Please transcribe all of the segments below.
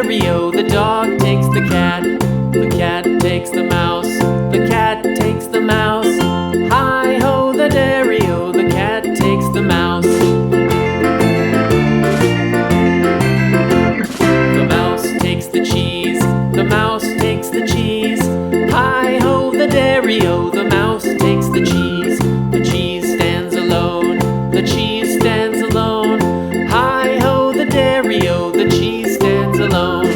dairy-o, the dog takes the cat. The cat takes the mouse. The cat takes the mouse. Hi-ho, the dairy-o, the cat takes the mouse. The mouse takes the cheese. The mouse takes the cheese. Hi-ho, the dairy-o, the mouse takes the cheese. The cheese stands alone. The cheese stands alone. Hi-ho, the dairy-o, the cheese stands alone.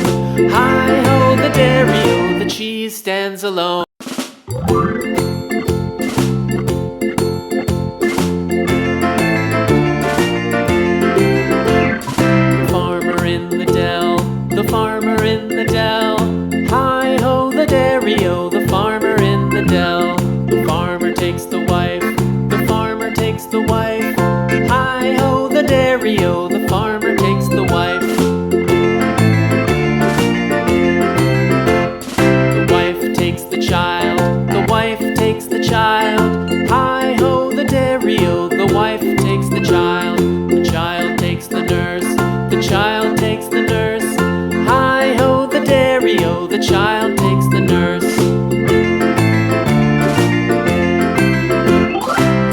Hi-ho, the dairy-o, the cheese stands alone. The farmer in the dell. The farmer in the dell. Hi-ho, the dairy-o, the farmer in the dell. The farmer takes the wife. The farmer takes the wife. Hi-ho, the dairy-o, the farmer takes the wife. The wife takes the child. The wife takes the child. Hi-ho, the dairy-o, the wife takes the child. The child takes the nurse. The child takes the nurse. Hi-ho, the dairy-o, the child takes the nurse.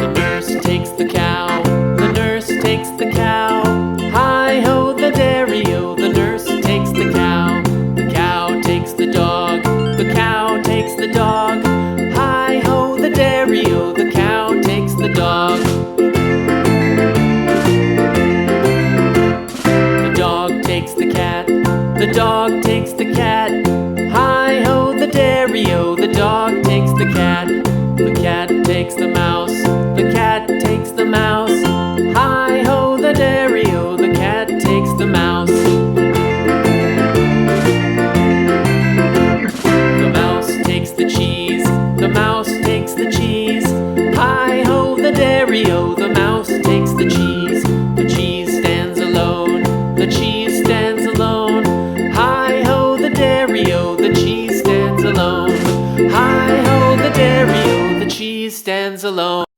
The nurse takes the cow. The nurse takes the cow. Hi-ho, the dairy-o, the nurse takes the cow. The cow takes the dog. The cow takes the dog. Hi-ho, the dairy-o, the cow takes the dog. The dog takes the cat. The dog takes the cat. Hi-ho, the dairy-o, the dog takes the cat. The cat takes the mouse. The cat takes the mouse. Hi-ho, the dairy-o, the cat takes the mouse. The mouse takes the cheese. The mouse takes the cheese. Hi-ho, the dairy-o, the mouse takes the cheese. The cheese stands alone. The cheese stands alone. Hi-ho, the dairy-o, the cheese stands alone. Hi-ho, the dairy-o, the cheese stands alone.